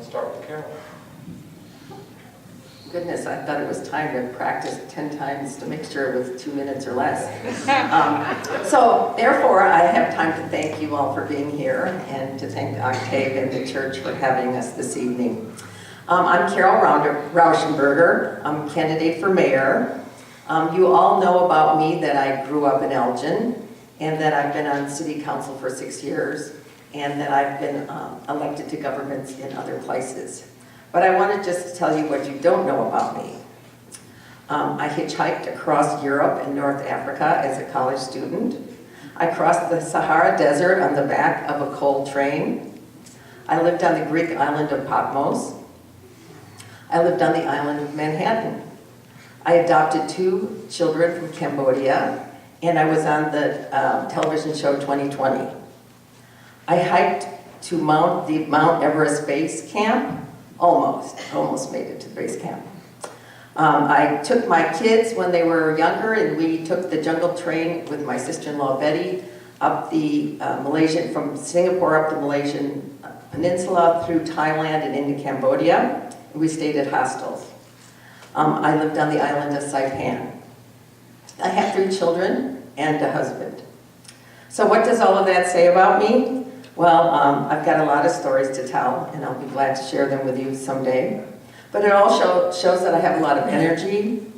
start with Carol. Goodness, I thought it was time to practice 10 times to make sure it was 2 minutes or less. So therefore, I have time to thank you all for being here and to thank Octave and the church for having us this evening. I'm Carol Rauschenberger. I'm a candidate for mayor. You all know about me that I grew up in Elgin and that I've been on city council for 6 years and that I've been elected to governments in other places. But I want to just tell you what you don't know about me. I hitchhiked across Europe and North Africa as a college student. I crossed the Sahara Desert on the back of a coal train. I lived on the Greek island of Patmos. I lived on the island of Manhattan. I adopted 2 children from Cambodia, and I was on the television show 2020. I hiked to the Mount Everest base camp. Almost made it to the base camp. I took my kids when they were younger, and we took the jungle train with my sister-in-law Betty up the from Singapore up the Malaysian peninsula through Thailand and into Cambodia. And we stayed at hostels. I lived on the island of Saipan. I have 3 children and a husband. So what does all of that say about me? Well, I've got a lot of stories to tell, and I'll be glad to share them with you someday. But it also shows that I have a lot of energy.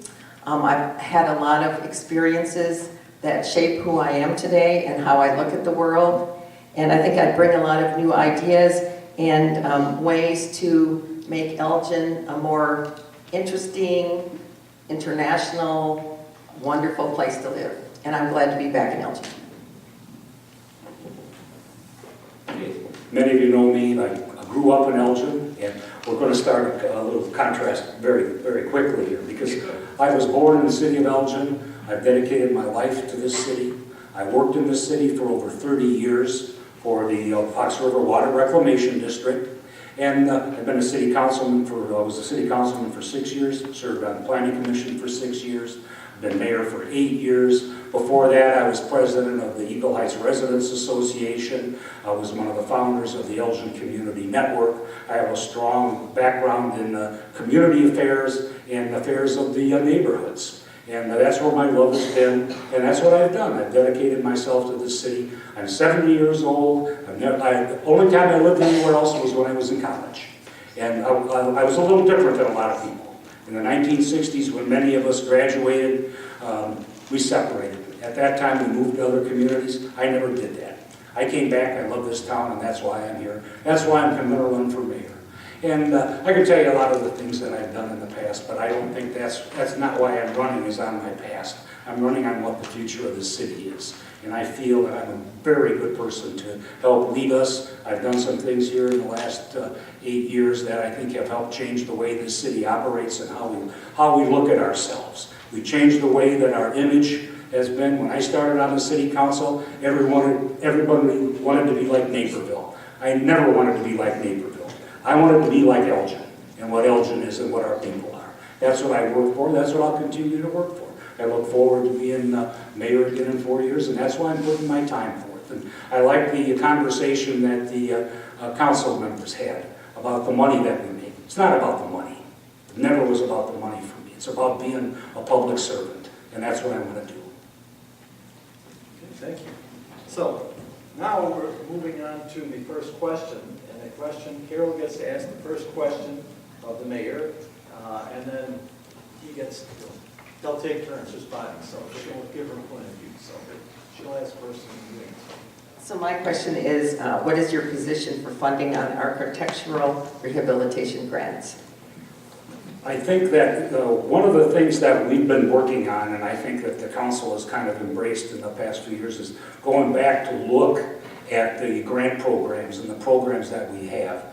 I've had a lot of experiences that shape who I am today and how I look at the world. And I think I bring a lot of new ideas and ways to make Elgin a more interesting, international, wonderful place to live. And I'm glad to be back in Elgin. Many of you know me. I grew up in Elgin, and we're going to start a little contrast very, very quickly here because I was born in the city of Elgin. I've dedicated my life to this city. I worked in this city for over 30 years for the Fox River Water Reclamation District, and I've been a city councilman I was a city councilman for 6 years, served on the Planning Commission for 6 years, been mayor for 8 years. Before that, I was president of the Eagle Heights Residents Association. I was one of the founders of the Elgin Community Network. I have a strong background in community affairs and affairs of the neighborhoods. And that's where my love has been, and that's what I've done. I've dedicated myself to this city. I'm 70 years old. The only time I lived anywhere else was when I was in college. And I was a little different than a lot of people. In the 1960s, when many of us graduated, we separated. At that time, we moved to other communities. I never did that. I came back, I love this town, and that's why I'm here. That's why I'm going to run for mayor. And I can tell you a lot of the things that I've done in the past, but I don't think that's not why I'm running, is on my past. I'm running on what the future of the city is. And I feel that I'm a very good person to help lead us. I've done some things here in the last 8 years that I think have helped change the way this city operates and how we look at ourselves. We changed the way that our image has been. When I started on the city council, everybody wanted to be like Naperville. I never wanted to be like Naperville. I wanted to be like Elgin, and what Elgin is and what our people are. That's what I work for. That's what I'll continue to work for. I look forward to being mayor again in 4 years, and that's why I'm putting my time forth. And I like the conversation that the council members had about the money that we make. It's not about the money. It never was about the money for me. It's about being a public servant, and that's what I want to do. Okay, thank you. So now we're moving on to the first question. And the question, Carol gets to ask the first question of the mayor, and then they'll take turns responding. So she'll give her point of view. So she'll ask first and you answer. So my question is, what is your position for funding on architectural rehabilitation grants? I think that one of the things that we've been working on, and I think that the council has kind of embraced in the past few years, is going back to look at the grant programs and the programs that we have.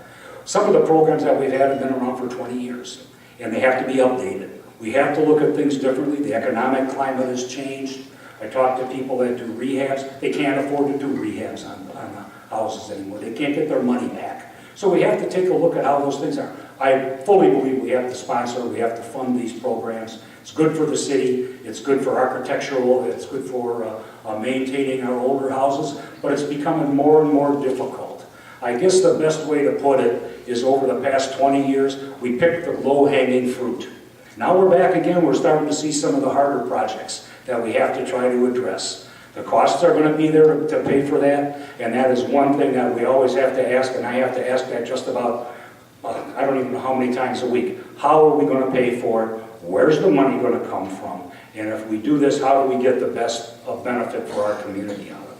Some of the programs that we've had have been around for 20 years, and they have to be updated. We have to look at things differently. The economic climate has changed. I talk to people that do rehabs. They can't afford to do rehabs on houses anymore. They can't get their money back. So we have to take a look at how those things are. I fully believe we have to sponsor, we have to fund these programs. It's good for the city, it's good for architectural, it's good for maintaining our older houses, but it's becoming more and more difficult. I guess the best way to put it is over the past 20 years, we picked the low-hanging fruit. Now we're back again, we're starting to see some of the harder projects that we have to try to address. The costs are going to be there to pay for that, and that is one thing that we always have to ask, and I have to ask that just about, I don't even know how many times a week. How are we going to pay for it? Where's the money going to come from? And if we do this, how do we get the best of benefit for our community out of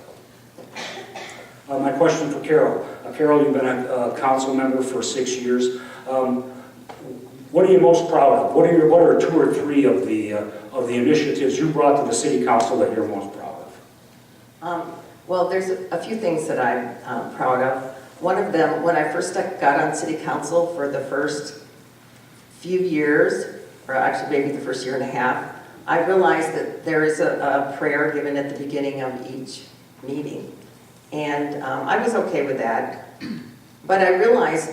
it? My question for Carol. Carol, you've been a council member for 6 years. What are you most proud of? What are 2 or 3 of the initiatives you brought to the city council that you're most proud of? Well, there's a few things that I'm proud of. One of them, when I first got on city council for the first few years, or actually maybe the first year and a half, I realized that there is a prayer given at the beginning of each meeting. And I was okay with that. But I realized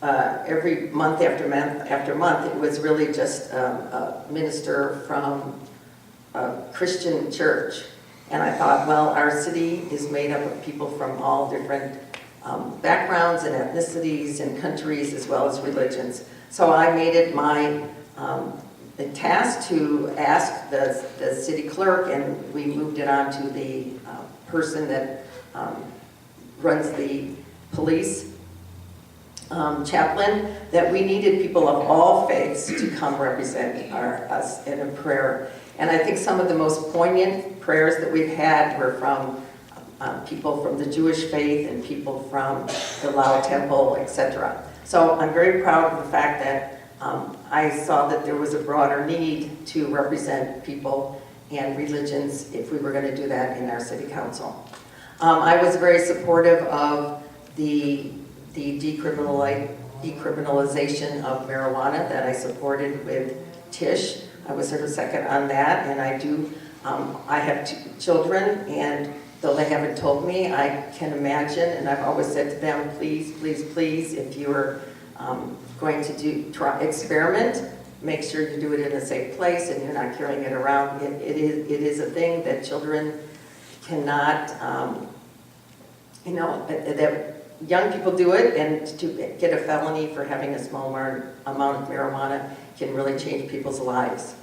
every month after month, it was really just a minister from a Christian church. And I thought, well, our city is made up of people from all different backgrounds and ethnicities and countries as well as religions. So I made it my task to ask the city clerk, and we moved it on to the person that runs the police chaplain, that we needed people of all faiths to come represent us in a prayer. And I think some of the most poignant prayers that we've had were from people from the Jewish faith and people from the Lao Temple, etc. So I'm very proud of the fact that I saw that there was a broader need to represent people and religions if we were going to do that in our city council. I was very supportive of the decriminalization of marijuana that I supported with Tish. I was her second on that, and I have 2 children, and though they haven't told me, I can imagine, and I've always said to them, please, please, please, if you're going to experiment, make sure you do it in a safe place and you're not carrying it around. It is a thing that children cannot, that young people do it, and to get a felony for having a small amount of marijuana can really change people's lives.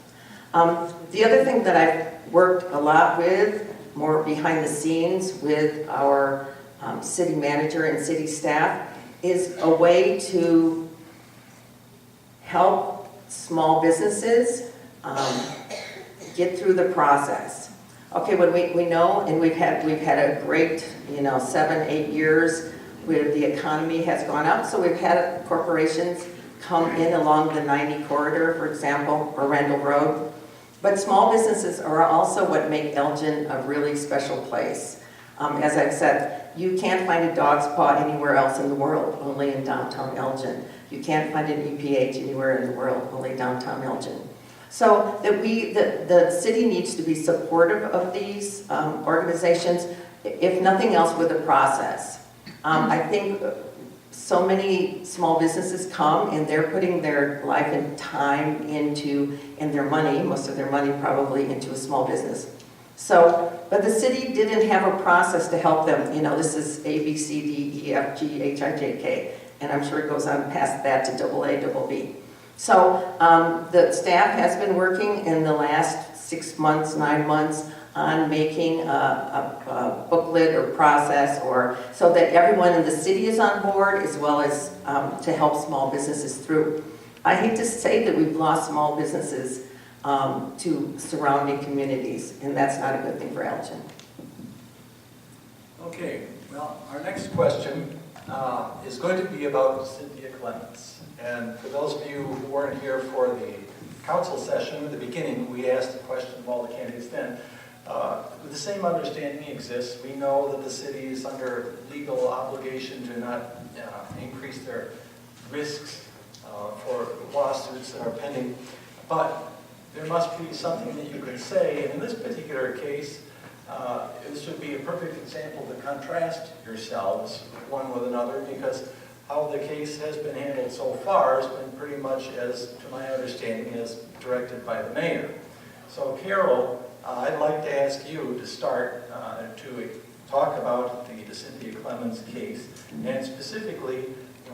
The other thing that I've worked a lot with, more behind the scenes with our city manager and city staff, is a way to help small businesses get through the process. Okay, when we know, and we've had a great 7-8 years where the economy has gone up, so we've had corporations come in along the 90 corridor, for example, or Randall Road. But small businesses are also what make Elgin a really special place. As I've said, you can't find a dog's paw anywhere else in the world, only in downtown Elgin. You can't find an EPH anywhere in the world, only downtown Elgin. So that the city needs to be supportive of these organizations, if nothing else with the process. I think so many small businesses come and they're putting their life and time into, and their money, most of their money probably, into a small business. So, but the city didn't have a process to help them. This is A, B, C, D, E, F, G, H, I, J, K. And I'm sure it goes on past that to double A, double B. So the staff has been working in the last 6 months, 9 months on making a booklet or process, or so that everyone in the city is on board, as well as to help small businesses through. I hate to say that we've lost small businesses to surrounding communities, and that's not a good thing for Elgin. Okay, well, our next question is going to be about Cynthia Clements. And for those of you who weren't here for the council session at the beginning, we asked the question of all the candidates then. The same understanding exists. We know that the city is under legal obligation to not increase their risks for lawsuits that are pending, but there must be something that you can say, and in this particular case, this would be a perfect example to contrast yourselves one with another, because how the case has been handled so far has been pretty much, as to my understanding, as directed by the mayor. So Carol, I'd like to ask you to start to talk about the Cynthia Clements case, and specifically,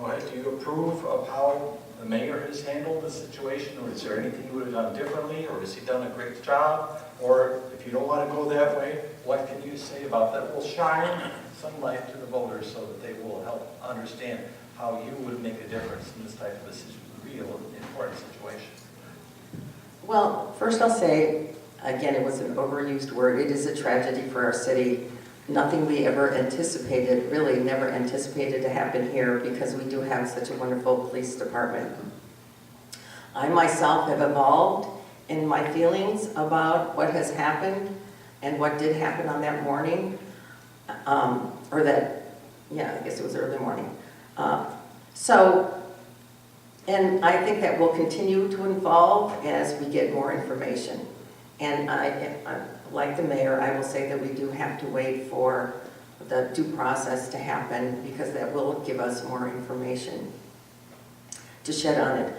Go ahead. Do you approve of how the mayor has handled the situation, or is there anything you would have done differently, or has he done a great job? Or if you don't want to go that way, what can you say about that will shine some light to the voters so that they will help understand how you would make a difference in this type of a real important situation? Well, first I'll say, again, it was an overused word. It is a tragedy for our city. Nothing we ever anticipated, really never anticipated to happen here, because we do have such a wonderful police department. I myself have evolved in my feelings about what has happened and what did happen on that morning, I guess it was early morning. And I think that will continue to evolve as we get more information. And I, like the mayor, I will say that we do have to wait for the due process to happen, because that will give us more information to shed on it.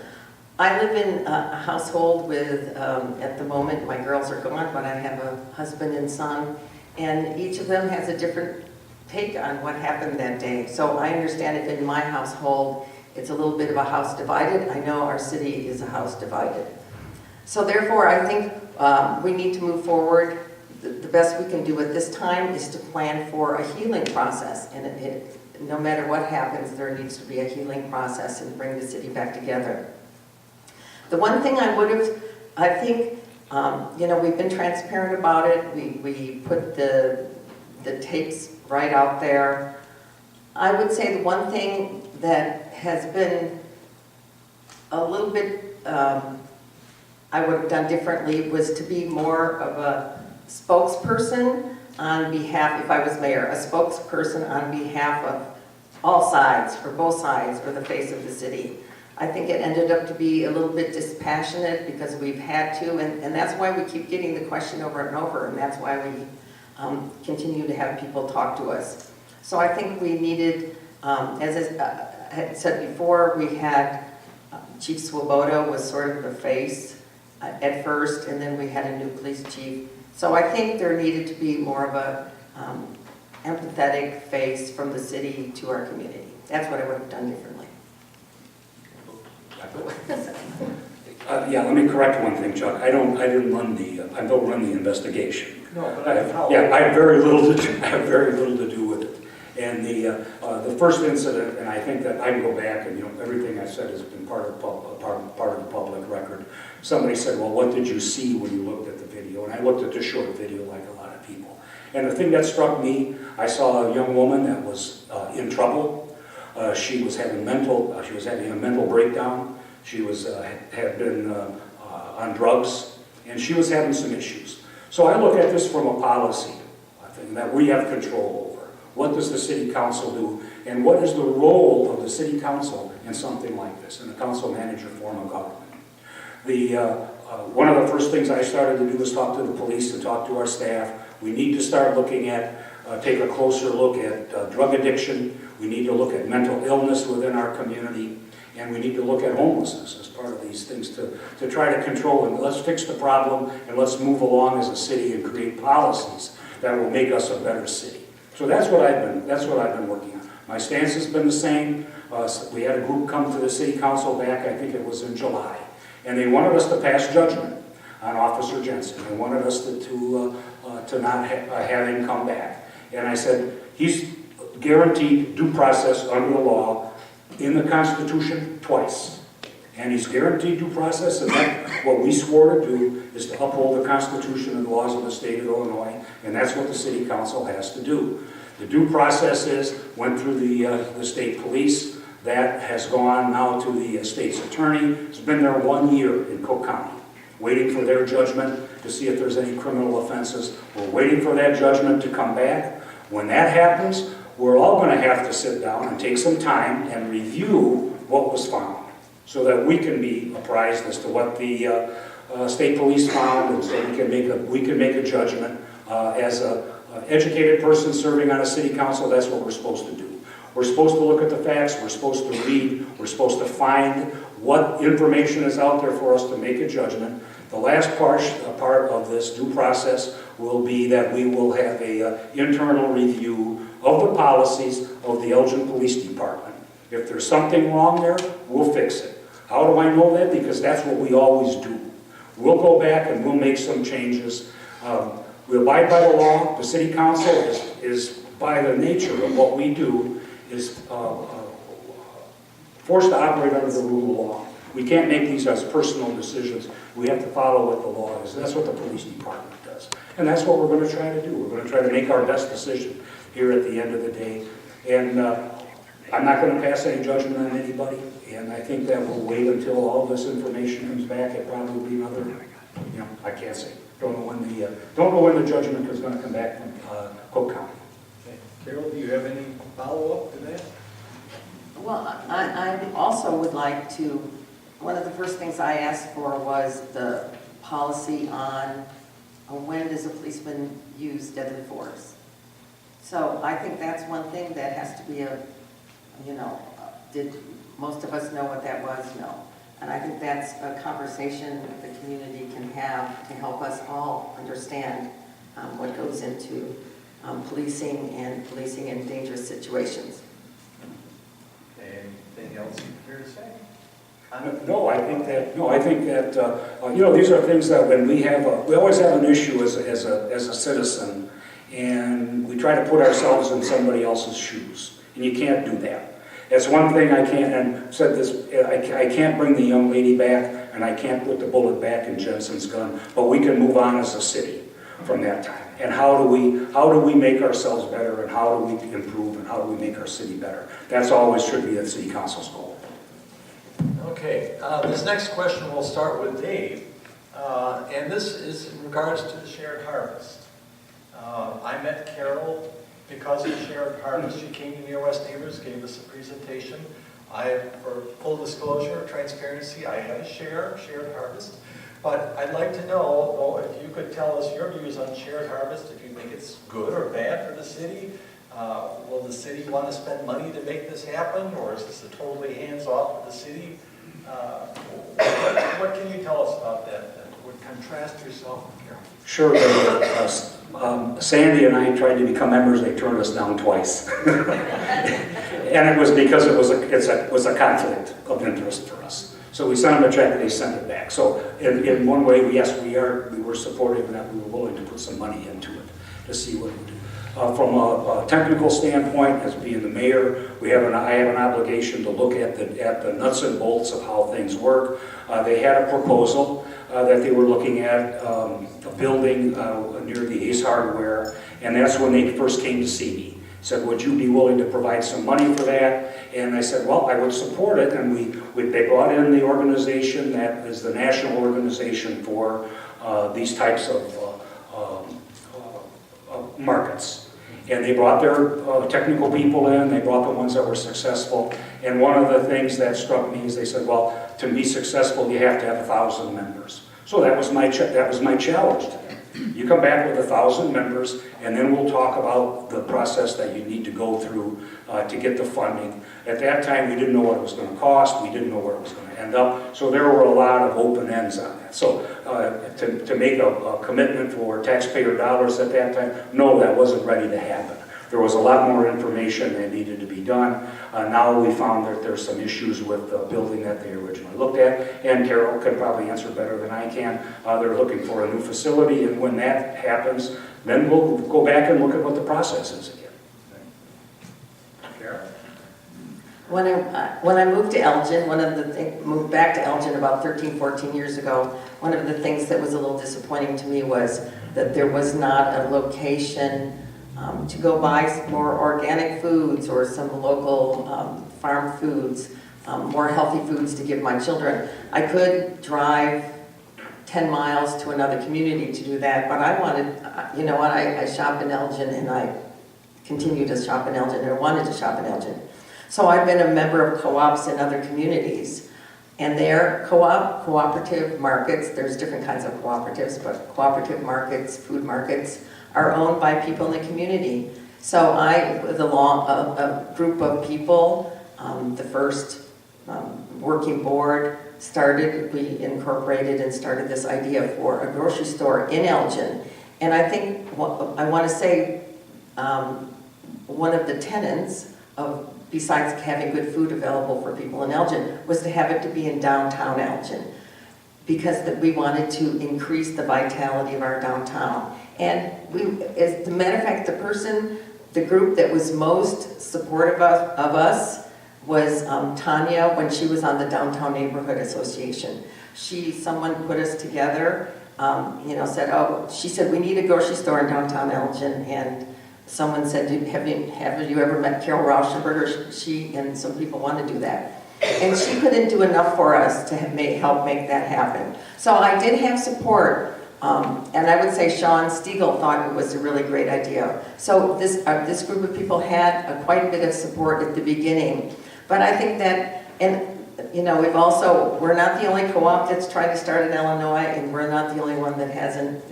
I live in a household with, at the moment, my girls are gone, but I have a husband and son, and each of them has a different take on what happened that day. So I understand if in my household it's a little bit of a house divided, I know our city is a house divided. So therefore, I think we need to move forward. The best we can do at this time is to plan for a healing process. And no matter what happens, there needs to be a healing process and bring the city back together. The one thing I think, we've been transparent about it. We put the tapes right out there. I would say the one thing that has been a little bit, I would have done differently, was to be more of a spokesperson on behalf, if I was mayor, a spokesperson on behalf of all sides, or both sides, or the face of the city. I think it ended up to be a little bit dispassionate because we've had to, and that's why we keep getting the question over and over, and that's why we continue to have people talk to us. So I think we needed, as I had said before, we had Chief Swoboda was sort of the face at first, and then we had a new police chief. So I think there needed to be more of a empathetic face from the city to our community. That's what I would have done differently. Let me correct one thing, Chuck. I don't run the investigation. No, but I have very little to do with it. And the first incident, and I think that I can go back and everything I said has been part of the public record. Somebody said, "Well, what did you see when you looked at the video?" And I looked at the short video, like a lot of people. And the thing that struck me, I saw a young woman that was in trouble. She was having a mental breakdown. She had been on drugs, and she was having some issues. So I look at this from a policy thing that we have control over. What does the city council do, and what is the role of the city council in something like this, in a council manager form of government? One of the first things I started to do was talk to the police and talk to our staff. We need to start looking at, take a closer look at drug addiction. We need to look at mental illness within our community. And we need to look at homelessness as part of these things to try to control it. Let's fix the problem, and let's move along as a city and create policies that will make us a better city. So that's what I've been working on. My stance has been the same. We had a group come to the city council back, I think it was in July, and they wanted us to pass judgment on Officer Jensen. They wanted us to not have him come back. And I said, he's guaranteed due process under the law in the Constitution twice. And he's guaranteed due process, and that, what we swore to do is to uphold the Constitution and the laws of the state of Illinois, and that's what the city council has to do. The due process went through the state police. That has gone now to the state's attorney. It's been there 1 year in Cook County, waiting for their judgment to see if there's any criminal offenses. We're waiting for that judgment to come back. When that happens, we're all going to have to sit down and take some time and review what was found, so that we can be apprised as to what the state police found, and so we can make a judgment. As an educated person serving on a city council, that's what we're supposed to do. We're supposed to look at the facts, we're supposed to read, we're supposed to find what information is out there for us to make a judgment. The last part of this due process will be that we will have an internal review of the policies of the Elgin Police Department. If there's something wrong there, we'll fix it. How do I know that? Because that's what we always do. We'll go back and we'll make some changes. We abide by the law. The city council is by the nature of what we do, is forced to operate under the rule of law. We can't make these as personal decisions. We have to follow what the law is. That's what the police department does. And that's what we're going to try to do. We're going to try to make our best decision here at the end of the day. And I'm not going to pass any judgment on anybody. And I think that we'll wait until all this information comes back. It probably will be another, I can't say. Don't know when the judgment is going to come back from Cook County. Okay. Carol, do you have any follow-up to that? Well, I also would like to, one of the first things I asked for was the policy on when does a policeman use deadly force. So I think that's one thing that has to be did most of us know what that was? No. And I think that's a conversation the community can have to help us all understand what goes into policing in dangerous situations. Anything else you care to say? No, I think that these are things that when we always have an issue as a citizen, and we try to put ourselves in somebody else's shoes, and you can't do that. That's one thing I can't, and said this, I can't bring the young lady back, and I can't put the bullet back in Jensen's gun, but we can move on as a city from that time. And how do we make ourselves better, and how do we improve, and how do we make our city better? That's always should be the city council's goal. Okay, this next question will start with Dave, and this is in regards to the shared harvest. I met Carol because of shared harvest. She came to Near West Neighbors, gave us a presentation. For full disclosure, transparency, I had a shared harvest. But I'd like to know if you could tell us your views on shared harvest, if you think it's good or bad for the city. Will the city want to spend money to make this happen, or is this a totally hands-off of the city? What can you tell us about that would contrast yourself with Carol? Sure. Sandy and I tried to become members. They turned us down twice. And it was because it was a conflict of interest for us. So we sent them a check, they sent it back. So in one way, yes, we were supportive and that we were willing to put some money into it to see what it would do. From a technical standpoint, as being the mayor, I have an obligation to look at the nuts and bolts of how things work. They had a proposal that they were looking at a building near the Ace Hardware, and that's when they first came to see me. Said, would you be willing to provide some money for that? And I said, well, I would support it. And they brought in the organization that is the national organization for these types of markets. And they brought their technical people in, they brought the ones that were successful. And one of the things that struck me is they said, well, to be successful, you have to have 1,000 members. So that was my challenge to them. You come back with 1,000 members, and then we'll talk about the process that you need to go through to get the funding. At that time, we didn't know what it was going to cost. We didn't know where it was going to end up. So there were a lot of open ends on that. So to make a commitment for taxpayer dollars at that time, no, that wasn't ready to happen. There was a lot more information that needed to be done. Now we found that there's some issues with the building that they originally looked at, and Carol could probably answer better than I can. They're looking for a new facility, and when that happens, then we'll go back and look at what the process is again. Carol? When I moved to Elgin, moved back to Elgin about 13, 14 years ago, one of the things that was a little disappointing to me was that there was not a location to go buy more organic foods or some local farm foods, more healthy foods to give my children. I could drive 10 miles to another community to do that, but I wanted, I shop in Elgin and I continue to shop in Elgin, and I wanted to shop in Elgin. So I've been a member of co-ops in other communities, and they're cooperative markets. There's different kinds of cooperatives, but cooperative markets, food markets, are owned by people in the community. So with a group of people, the first working board we incorporated and started this idea for a grocery store in Elgin. And I think, I want to say, one of the tenets of besides having good food available for people in Elgin, was to have it to be in downtown Elgin, because we wanted to increase the vitality of our downtown. And as a matter of fact, the group that was most supportive of us was Tanya, when she was on the Downtown Neighborhood Association. Someone put us together, she said, we need a grocery store in downtown Elgin, and someone said, have you ever met Carol Rauschenberger? She and some people want to do that. And she couldn't do enough for us to help make that happen. So I did have support, and I would say Sean Stiegel thought it was a really great idea. So this group of people had quite a bit of support at the beginning. But I think that, we're not the only co-op that's tried to start in Illinois, and we're not the only one that hasn't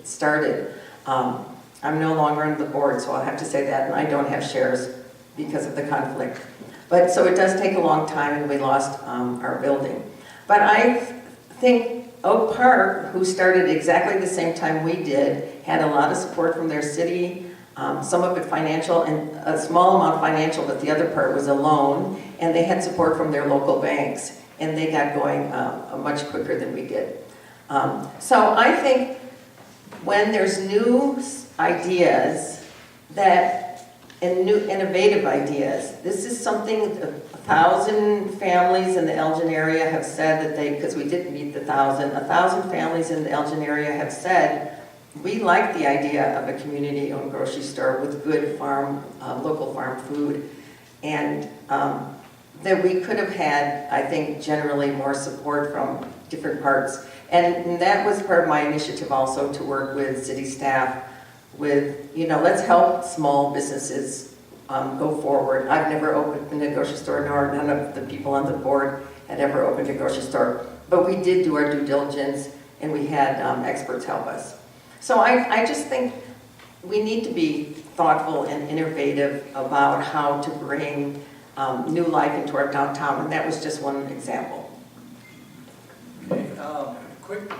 started. I'm no longer on the board, so I'll have to say that, and I don't have shares because of the conflict. But so it does take a long time, and we lost our building. But I think Oak Park, who started exactly the same time we did, had a lot of support from their city, some of it financial, and a small amount financial, but the other part was a loan, and they had support from their local banks, and they got going much quicker than we did. So I think when there's new ideas and new innovative ideas, this is something 1,000 families in the Elgin area have said that because we didn't meet the 1,000 families in the Elgin area have said, we like the idea of a community-owned grocery store with good local farm food, and that we could have had, I think, generally more support from different parts. And that was part of my initiative also, to work with city staff with, let's help small businesses go forward. I've never opened a grocery store, nor none of the people on the board had ever opened a grocery store. But we did do our due diligence, and we had experts help us. So I just think we need to be thoughtful and innovative about how to bring new life into our downtown, and that was just one example. Okay, quick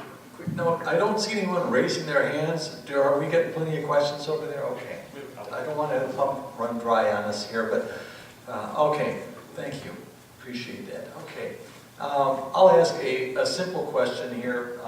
note, I don't see anyone raising their hands. Are we getting plenty of questions over there? Okay. I don't want to run dry on us here, but okay, thank you. Appreciate that. Okay. I'll ask a simple question here.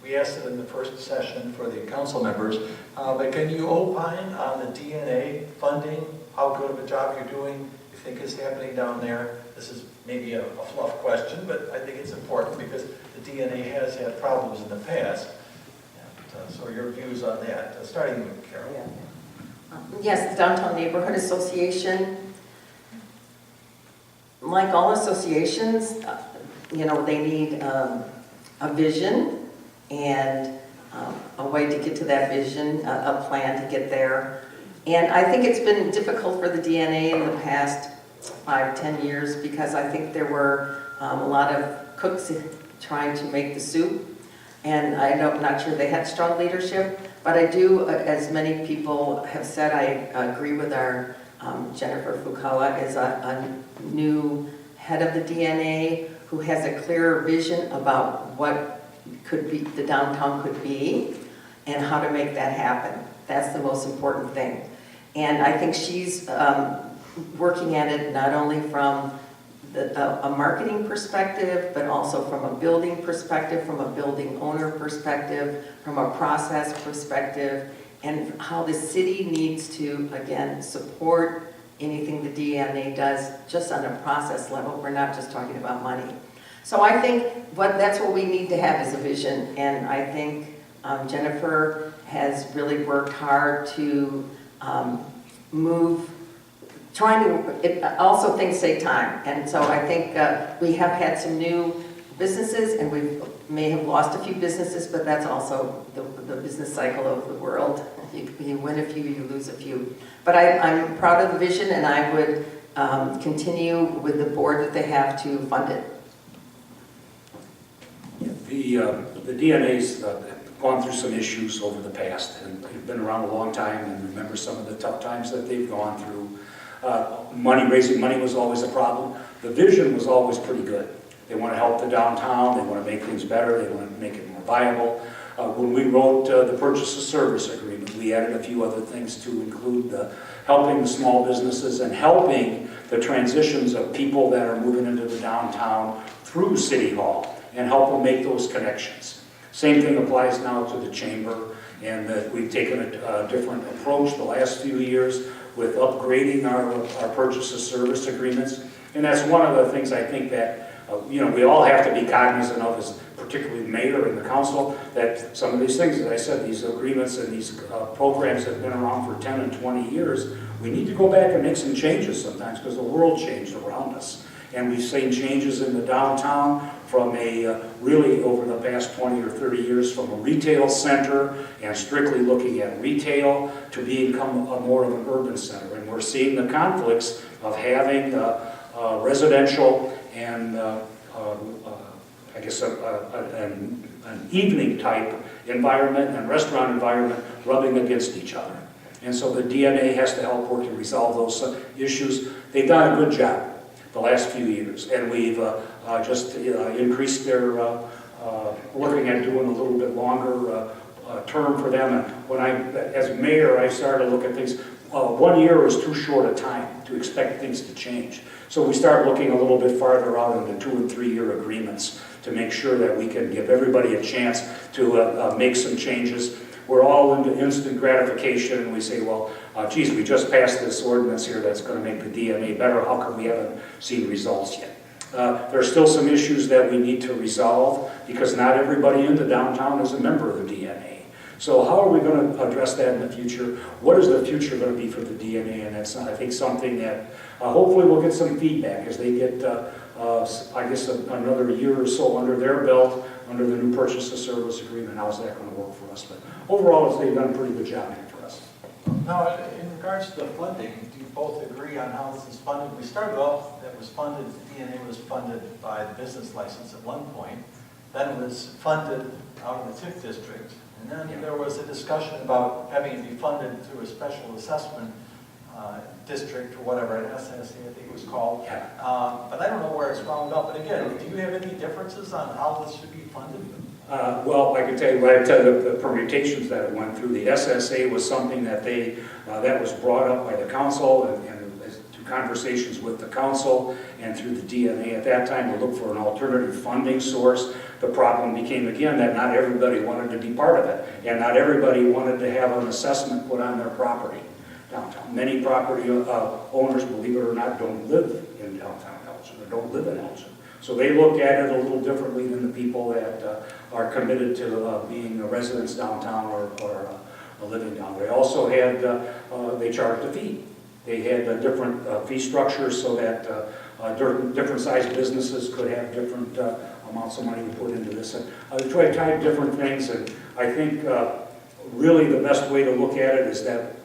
We asked it in the first session for the council members, but can you opine on the DNA funding, how good of a job you're doing, you think is happening down there? This is maybe a fluff question, but I think it's important because the DNA has had problems in the past. And, so your views on that, starting with Carol. Yeah. Yes, the Downtown Neighborhood Association, like all associations, they need a vision and a way to get to that vision, a plan to get there. And I think it's been difficult for the DNA in the past 5-10 years because I think there were a lot of cooks trying to make the soup, and I'm not sure they had strong leadership. But I do, as many people have said, I agree with our Jennifer Fukala is a new head of the DNA who has a clearer vision about what the downtown could be and how to make that happen. That's the most important thing. And I think she's working at it not only from a marketing perspective, but also from a building perspective, from a building owner perspective, from a process perspective, and how the city needs to, again, support anything the DNA does just on a process level. We're not just talking about money. So I think that's what we need to have is a vision, and I think Jennifer has really worked hard to also things take time, and so I think we have had some new businesses, and we may have lost a few businesses, but that's also the business cycle of the world. You win a few, you lose a few. But I'm proud of the vision, and I would continue with the board that they have to fund it. The DNA's gone through some issues over the past, and they've been around a long time and remember some of the tough times that they've gone through. Raising money was always a problem. The vision was always pretty good. They want to help the downtown, they want to make things better, they want to make it more viable. When we wrote the purchase of service agreement, we added a few other things to include helping the small businesses and helping the transitions of people that are moving into the downtown through City Hall and help them make those connections. Same thing applies now to the chamber, and that we've taken a different approach the last few years with upgrading our purchase of service agreements. And that's one of the things I think that we all have to be cognizant of, as particularly the mayor and the council, that some of these things, as I said, these agreements and these programs have been around for 10 and 20 years. We need to go back and make some changes sometimes because the world changed around us. And we've seen changes in the downtown from really over the past 20 or 30 years from a retail center and strictly looking at retail to become more of an urban center. And we're seeing the conflicts of having residential and I guess an evening type environment and restaurant environment rubbing against each other. And so the DNA has to help work to resolve those issues. They've done a good job the last few years, and we've just increased their, looking at doing a little bit longer term for them. And when as mayor, I started to look at things. 1 year is too short a time to expect things to change. So we start looking a little bit farther out into 2 and 3 year agreements to make sure that we can give everybody a chance to make some changes. We're all into instant gratification, and we say, well, geez, we just passed this ordinance here that's going to make the DNA better. How come we haven't seen results yet? There are still some issues that we need to resolve because not everybody in the downtown is a member of the DNA. So how are we going to address that in the future? What is the future going to be for the DNA? And that's, I think, something that hopefully we'll get some feedback as they get, I guess, another year or so under their belt, under the new purchase of service agreement. How's that going to work for us? But overall, they've done a pretty good job here for us. Now, in regards to the funding, do you both agree on how this is funded? We started off, that was funded, DNA was funded by the business license at one point. Then it was funded out of the TIF district. And then there was a discussion about having it be funded through a special assessment district or whatever, an SSA, I think it was called. Yeah. But I don't know where it's wound up. But again, do you have any differences on how this should be funded? Well, I can tell you, right, the permutations that it went through. The SSA was something that that was brought up by the council and through conversations with the council and through the DNA at that time to look for an alternative funding source. The problem became, again, that not everybody wanted to be part of it, and not everybody wanted to have an assessment put on their property downtown. Many property owners, believe it or not, don't live in downtown Elgin or don't live in Elgin. So they look at it a little differently than the people that are committed to being residents downtown or living down there. They also had, they charged a fee. They had different fee structures so that different sized businesses could have different amounts of money to put into this. And they tried different things, and I think really the best way to look at it is that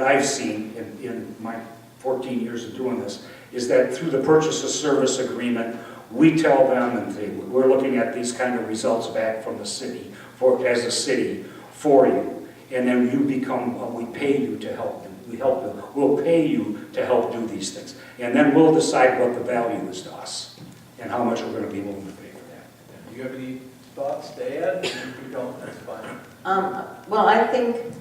I've seen in my 14 years of doing this, is that through the purchase of service agreement, we tell them, and we're looking at these kind of results back from the city, as a city, for you. And then you become, we pay you to help. We'll pay you to help do these things. And then we'll decide what the value is to us and how much we're going to be willing to pay for that. Do you have any thoughts to add? If you don't, that's fine. Well, I think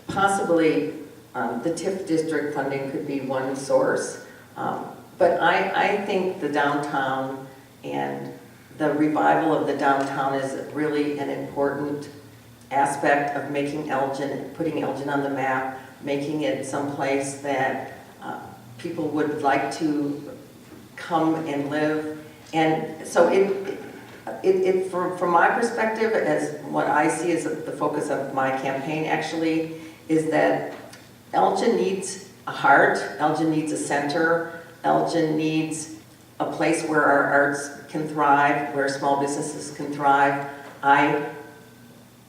possibly the TIF district funding could be one source. But I think the downtown and the revival of the downtown is really an important aspect of making Elgin, putting Elgin on the map, making it someplace that people would like to come and live. And so from my perspective, as what I see as the focus of my campaign actually, is that Elgin needs a heart, Elgin needs a center, Elgin needs a place where our arts can thrive, where small businesses can thrive. I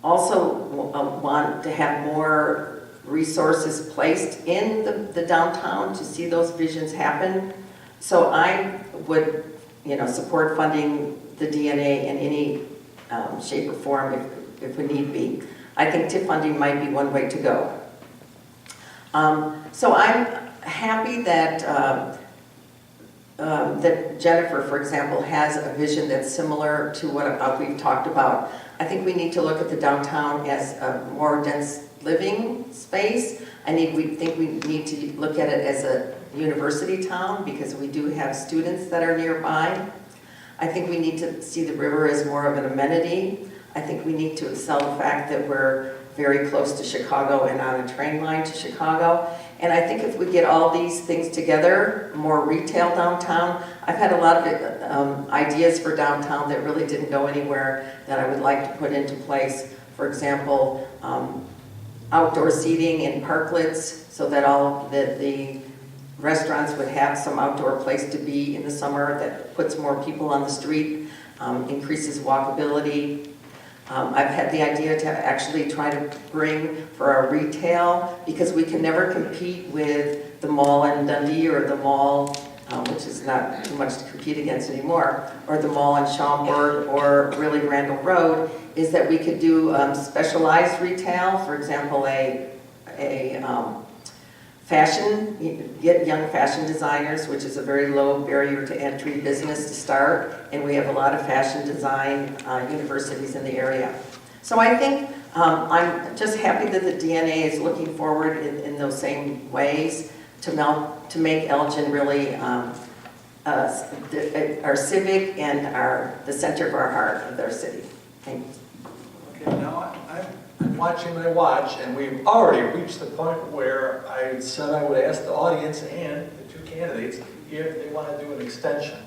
also want to have more resources placed in the downtown to see those visions happen. So I would, support funding the DNA in any shape or form if we need be. I think TIF funding might be one way to go. So I'm happy that that Jennifer, for example, has a vision that's similar to what we've talked about. I think we need to look at the downtown as a more dense living space. We think we need to look at it as a university town because we do have students that are nearby. I think we need to see the river as more of an amenity. I think we need to sell the fact that we're very close to Chicago and on a train line to Chicago. And I think if we get all these things together, more retail downtown, I've had a lot of ideas for downtown that really didn't go anywhere that I would like to put into place. For example, outdoor seating in parklets so that all the restaurants would have some outdoor place to be in the summer that puts more people on the street, increases walkability. I've had the idea to actually try to bring for our retail, because we can never compete with the mall in Dundee or the mall, which is not too much to compete against anymore, or the mall in Schaumburg or really Randall Road, is that we could do specialized retail, for example, fashion, get young fashion designers, which is a very low barrier to entry business to start, and we have a lot of fashion design universities in the area. So I think I'm just happy that the DNA is looking forward in those same ways to make Elgin really our civic and the center of our heart of our city. Thank you. Okay, now I'm watching my watch, and we've already reached the point where I said I would ask the audience and the two candidates if they want to do an extension.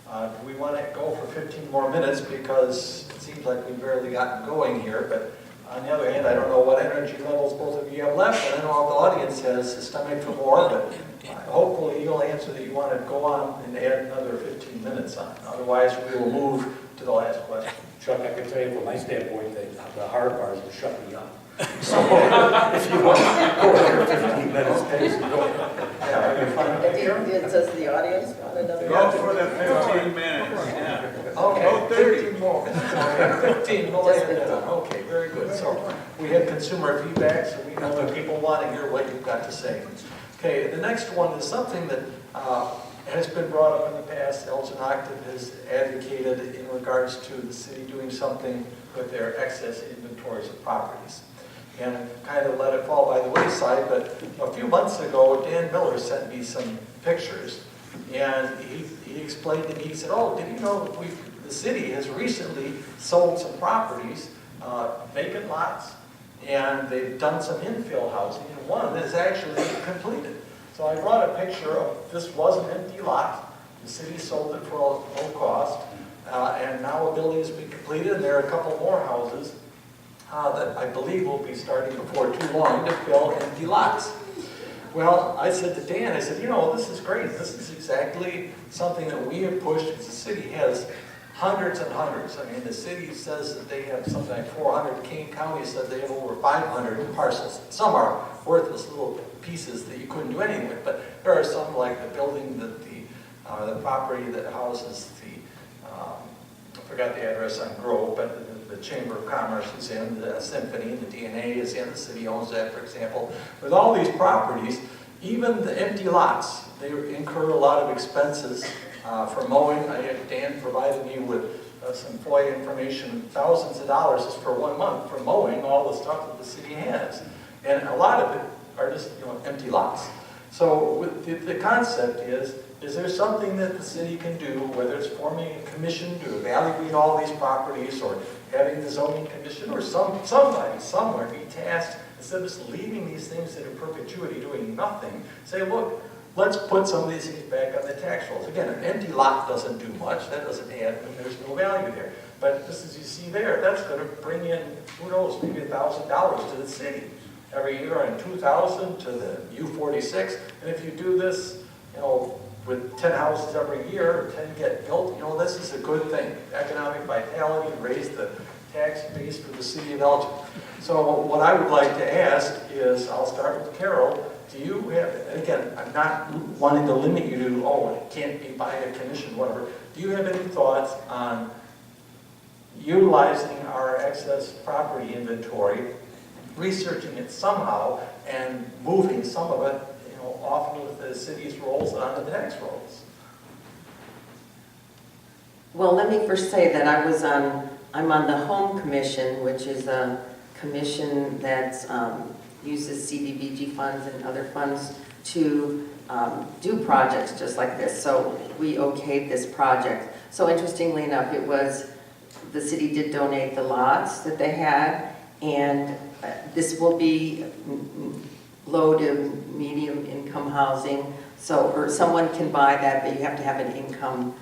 Do we want to go for 15 more minutes, because it seems like we've barely gotten going here, but on the other hand, I don't know what energy levels both of you have left, and I know the audience has a stomach for more, but hopefully you'll answer that you want to go on and add another 15 minutes on. Otherwise, we will move to the last question. Chuck, I can tell you from my standpoint that the hard part is to shut me up. So if you want to go over 15 minutes, please go ahead. Yeah, you're fine. Does the audience want another? Go for the 15 minutes, yeah. Okay, 15 more. Okay, 15, we'll lay it down. Okay, very good. So we have consumer feedback, so we know that people want to hear what you've got to say. Okay, the next one is something that has been brought up in the past. Elgin Octave has advocated in regards to the city doing something with their excess inventories of properties. And kind of let it fall by the wayside, but a few months ago, Dan Miller sent me some pictures, and he explained to me, he said, oh, did you know that the city has recently sold some properties, vacant lots, and they've done some infill housing, and one is actually completed. So I brought a picture of, this was an empty lot, the city sold it for a low cost, and now a building has been completed, and there are a couple more houses that I believe will be starting before too long to fill empty lots. Well, I said to Dan, I said, you know, this is great. This is exactly something that we have pushed, because the city has hundreds and hundreds. I mean, the city says that they have something like 400. Kane County said they have over 500 parcels. Some are worthless little pieces that you couldn't do anything with, but there are some, like the building that the property that houses I forgot the address on Grove, but the Chamber of Commerce is in, the Symphony, the DNA is in, the city owns that, for example. With all these properties, even the empty lots, they incur a lot of expenses for mowing. Dan provided me with some FOIA information, thousands of dollars just for 1 month for mowing all the stuff that the city has. And a lot of it are just, you know, empty lots. So with the concept is there something that the city can do, whether it's forming a commission to evaluate all these properties, or having the zoning commission, or somebody somewhere be tasked, instead of just leaving these things in perpetuity doing nothing, say, look, let's put some of these things back on the tax rolls. Again, an empty lot doesn't do much, that doesn't add, and there's no value there. But just as you see there, that's going to bring in, who knows, maybe $1,000 to the city every year, and $2,000 to the U46. And if you do this, you know, with 10 houses every year, 10 get built, you know, this is a good thing. Economic vitality, raise the tax base for the city of Elgin. So what I would like to ask is, I'll start with Carol. Do you have, and again, I'm not wanting to limit you to, oh, it can't be by a commission, whatever. Do you have any thoughts on utilizing our excess property inventory, researching it somehow, and moving some of it, you know, off with the city's rolls and onto the tax rolls? Well, let me first say that I'm on the Home Commission, which is a commission that uses CDBG funds and other funds to do projects just like this. So we okayed this project. So interestingly enough, the city did donate the lots that they had, and this will be low to medium income housing. So, or someone can buy that, but you have to have an income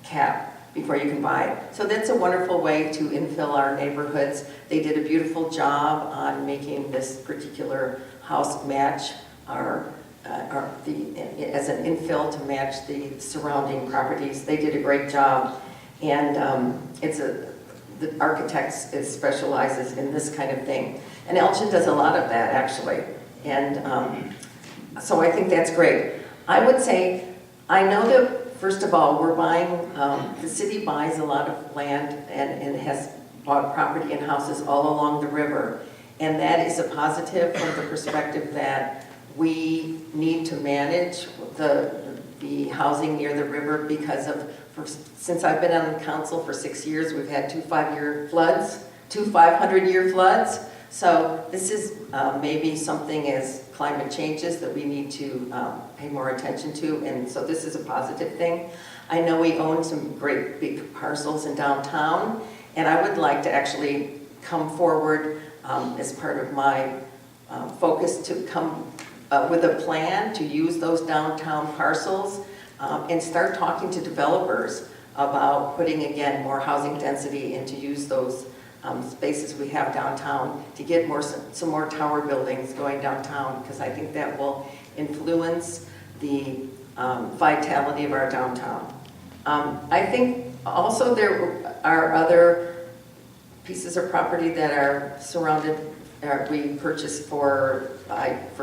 cap before you can buy it. So that's a wonderful way to infill our neighborhoods. They did a beautiful job on making this particular house match as an infill to match the surrounding properties. They did a great job, and the architect specializes in this kind of thing. And Elgin does a lot of that, actually. And so I think that's great. I would say, I know that, first of all, we're buying, the city buys a lot of land and has bought property and houses all along the river. And that is a positive from the perspective that we need to manage the housing near the river because since I've been on the council for 6 years, we've had two 500-year floods. So this is maybe something as climate changes that we need to pay more attention to, and so this is a positive thing. I know we own some great big parcels in downtown, and I would like to actually come forward as part of my focus to come with a plan to use those downtown parcels and start talking to developers about putting, again, more housing density and to use those spaces we have downtown to get some more tower buildings going downtown, because I think that will influence the vitality of our downtown. I think also there are other pieces of property that are surrounded, we purchased for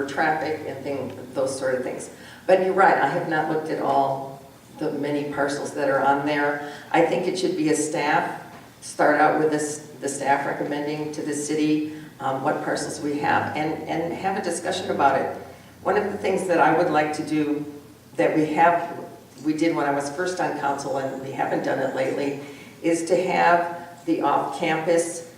traffic and those sort of things. But you're right, I have not looked at all the many parcels that are on there. I think it should be a staff, start out with the staff recommending to the city what parcels we have and have a discussion about it. One of the things that I would like to do that we did when I was first on council and we haven't done it lately is to have the off-campus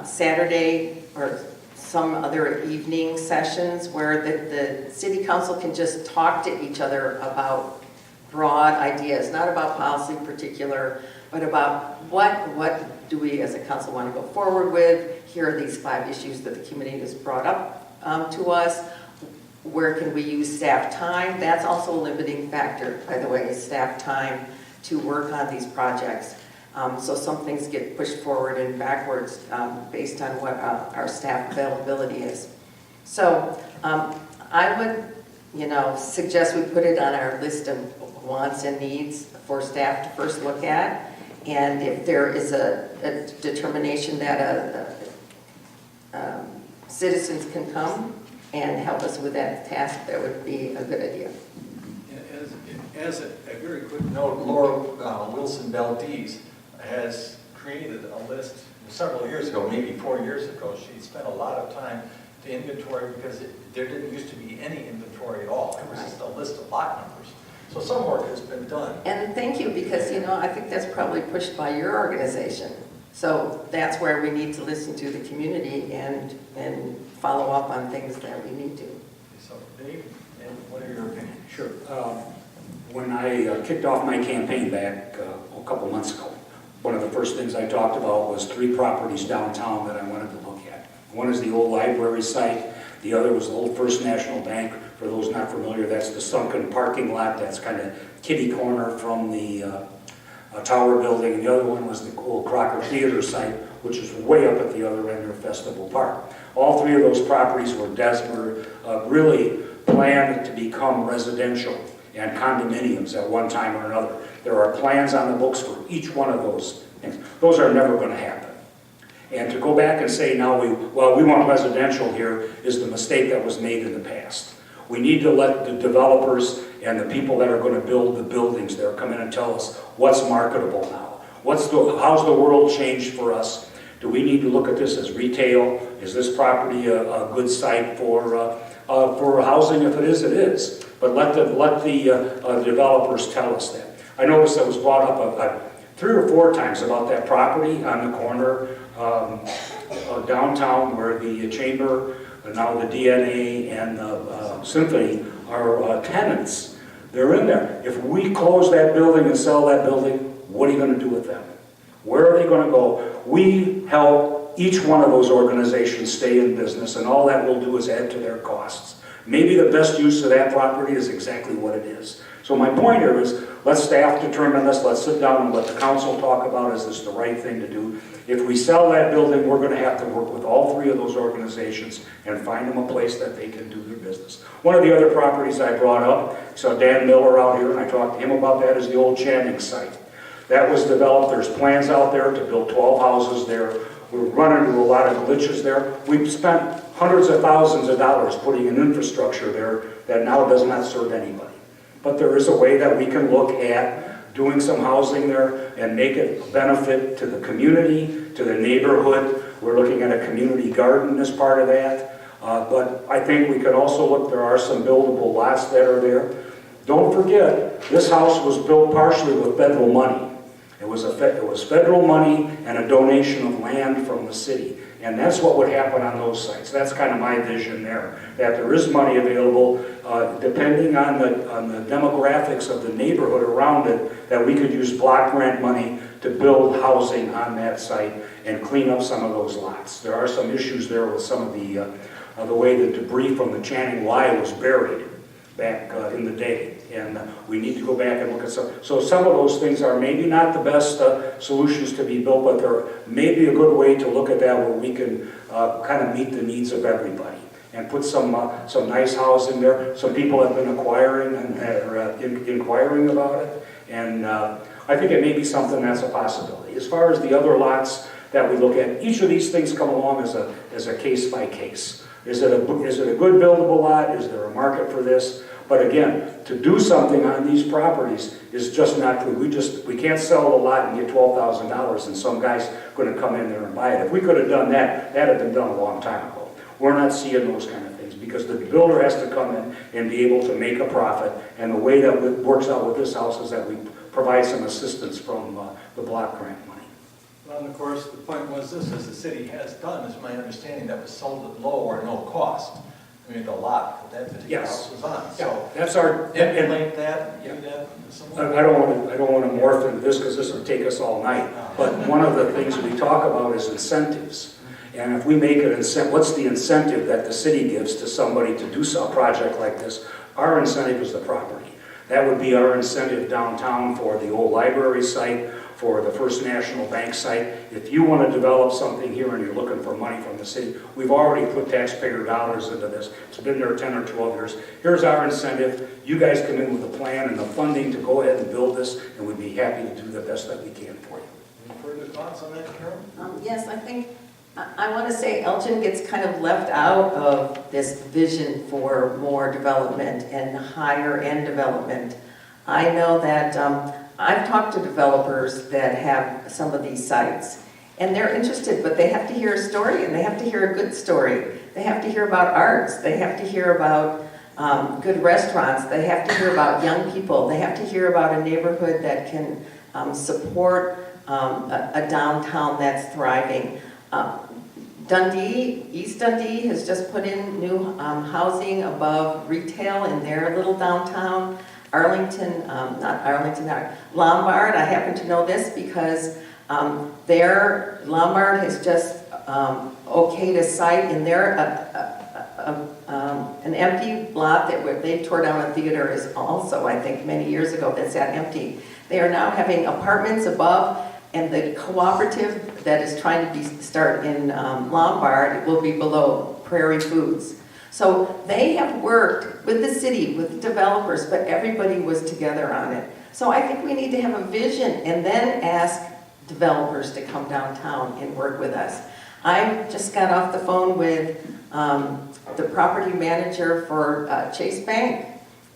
Saturday or some other evening sessions where the city council can just talk to each other about broad ideas, not about policy in particular, but about what do we as a council want to go forward with. Here are these 5 issues that the committee has brought up to us. Where can we use staff time? That's also a limiting factor, by the way, is staff time to work on these projects. So some things get pushed forward and backwards based on what our staff availability is. So I would, suggest we put it on our list of wants and needs for staff to first look at. And if there is a determination that citizens can come and help us with that task, that would be a good idea. As a very quick note, Laura Wilson Valdez has created a list several years ago, maybe 4 years ago. She spent a lot of time to inventory because there didn't used to be any inventory at all. It was just a list of lot numbers. So some work has been done. And thank you, because I think that's probably pushed by your organization. So that's where we need to listen to the community and follow up on things that we need to. So Dave, and what are your opinions? Sure. When I kicked off my campaign back a couple months ago, one of the first things I talked about was 3 properties downtown that I wanted to look at. One is the old library site. The other was the old First National Bank. For those not familiar, that's the sunken parking lot. That's kind of kitty corner from the tower building. And the other one was the old Crocker Theater site, which is way up at the other end of Festival Park. All 3 of those properties were really planned to become residential and condominiums at one time or another. There are plans on the books for each one of those things. Those are never going to happen. And to go back and say now we want residential here is the mistake that was made in the past. We need to let the developers and the people that are going to build the buildings there come in and tell us what's marketable now. How's the world changed for us? Do we need to look at this as retail? Is this property a good site for housing? If it is, it is. But let the developers tell us that. I noticed that was brought up 3 or 4 times about that property on the corner downtown where the Chamber, now the DNA and the Symphony are tenants. They're in there. If we close that building and sell that building, what are you going to do with them? Where are they going to go? We help each one of those organizations stay in business, and all that will do is add to their costs. Maybe the best use of that property is exactly what it is. So my point here is, let staff determine this, let's sit down and let the council talk about, is this the right thing to do? If we sell that building, we're going to have to work with all 3 of those organizations and find them a place that they can do their business. One of the other properties I brought up, so Dan Miller out here, and I talked to him about that, is the old Channing site. That was developed, there's plans out there to build 12 houses there. We're running into a lot of glitches there. We've spent hundreds of thousands of dollars putting in infrastructure there that now does not serve anybody. But there is a way that we can look at doing some housing there and make it a benefit to the community, to the neighborhood. We're looking at a community garden as part of that. But I think we could also look, there are some buildable lots that are there. Don't forget, this house was built partially with federal money. It was federal money and a donation of land from the city. And that's what would happen on those sites. That's kind of my vision there, that there is money available, depending on the demographics of the neighborhood around it, that we could use block grant money to build housing on that site and clean up some of those lots. There are some issues there with some of the way the debris from the Channing Y was buried back in the day. And we need to go back and look at some. So some of those things are maybe not the best solutions to be built, but they're maybe a good way to look at that where we can kind of meet the needs of everybody and put some nice housing there. Some people have been acquiring and are inquiring about it. And I think it may be something that's a possibility. As far as the other lots that we look at, each of these things come along as a case by case. Is it a good buildable lot? Is there a market for this? But again, to do something on these properties is just not true. We can't sell the lot and get $12,000 and some guy's going to come in there and buy it. If we could have done that, that had been done a long time ago. We're not seeing those kind of things because the builder has to come in and be able to make a profit. And the way that it works out with this house is that we provide some assistance from the block grant money. Well, and of course, the point was this, as the city has done, is my understanding, that was sold at low or no cost. I mean, the lot that particular house was on. So That's our emulate that, do that somewhere. I don't want to morph into this because this will take us all night. But one of the things we talk about is incentives. And if we make an incentive, what's the incentive that the city gives to somebody to do a project like this? Our incentive is the property. That would be our incentive downtown for the old library site, for the First National Bank site. If you want to develop something here and you're looking for money from the city, we've already put taxpayer dollars into this. It's been there 10 or 12 years. Here's our incentive. You guys come in with a plan and the funding to go ahead and build this, and we'd be happy to do the best that we can for you. Any further thoughts on that, Carol? Yes, I think, I want to say Elgin gets kind of left out of this vision for more development and higher end development. I know that I've talked to developers that have some of these sites, and they're interested, but they have to hear a story, and they have to hear a good story. They have to hear about arts. They have to hear about good restaurants. They have to hear about young people. They have to hear about a neighborhood that can support a downtown that's thriving. Dundee, East Dundee has just put in new housing above retail in their little downtown. Arlington, Lombard, I happen to know this because Lombard has just okayed a site in their, an empty lot that they tore down a theater is also, I think, many years ago that sat empty. They are now having apartments above, and the cooperative that is trying to start in Lombard will be below Prairie Foods. So they have worked with the city, with developers, but everybody was together on it. So I think we need to have a vision and then ask developers to come downtown and work with us. I just got off the phone with the property manager for Chase Bank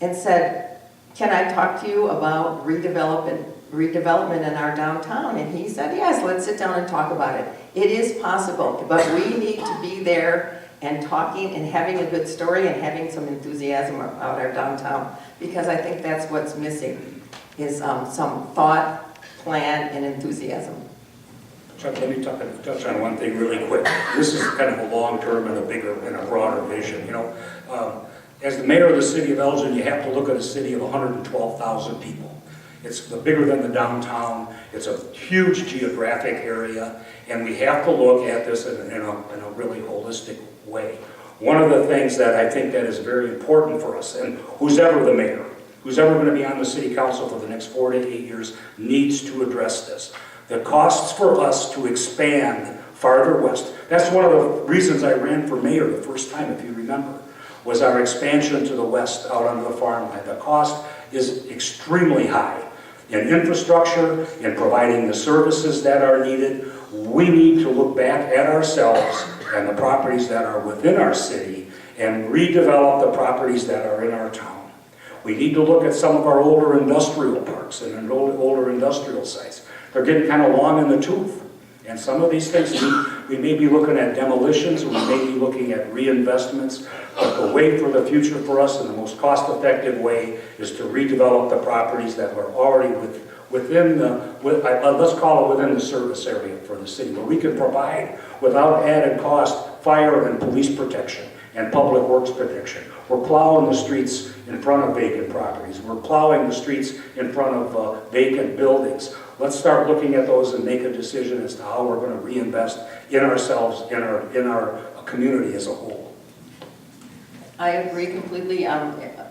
and said, can I talk to you about redevelopment in our downtown? And he said, yes, let's sit down and talk about it. It is possible, but we need to be there and talking and having a good story and having some enthusiasm about our downtown, because I think that's what's missing. is some thought, plan, and enthusiasm. Chuck, let me touch on one thing really quick. This is kind of a long-term and a bigger and a broader vision. You know, as the mayor of the city of Elgin, you have to look at a city of 112,000 people. It's bigger than the downtown. It's a huge geographic area, and we have to look at this in a really holistic way. One of the things that I think that is very important for us, and who's ever the mayor, who's ever going to be on the city council for the next 4 to 8 years, needs to address this. The costs for us to expand farther west, that's one of the reasons I ran for mayor the first time, if you remember, was our expansion to the west out on the farmland. The cost is extremely high. In infrastructure, in providing the services that are needed, we need to look back at ourselves and the properties that are within our city and redevelop the properties that are in our town. We need to look at some of our older industrial parks and older industrial sites. They're getting kind of long in the tooth. And some of these things, we may be looking at demolitions, we may be looking at reinvestments, but the way for the future for us and the most cost-effective way is to redevelop the properties that were already within the, let's call it within the service area for the city, where we can provide, without added cost, fire and police protection and public works protection. We're plowing the streets in front of vacant properties. We're plowing the streets in front of vacant buildings. Let's start looking at those and make a decision as to how we're going to reinvest in ourselves, in our community as a whole. I agree completely.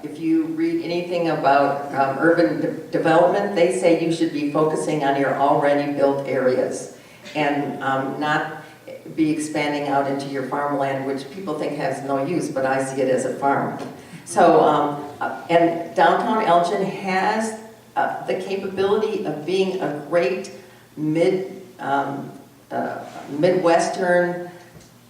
If you read anything about urban development, they say you should be focusing on your already built areas and not be expanding out into your farmland, which people think has no use, but I see it as a farm. So, and downtown Elgin has the capability of being a great Midwestern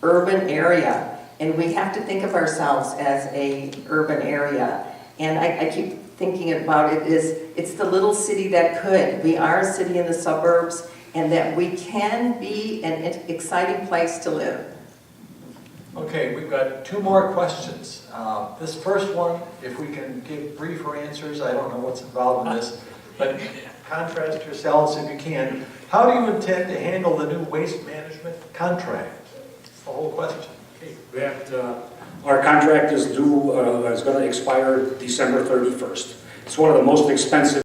urban area. And we have to think of ourselves as a urban area. And I keep thinking about it as, it's the little city that could. We are a city in the suburbs, and that we can be an exciting place to live. Okay, we've got 2 more questions. This first one, if we can give briefer answers, I don't know what's involved in this, but contrast yourselves if you can. How do you intend to handle the new waste management contract? That's the whole question. That our contract is due, is going to expire December 31st. It's one of the most expensive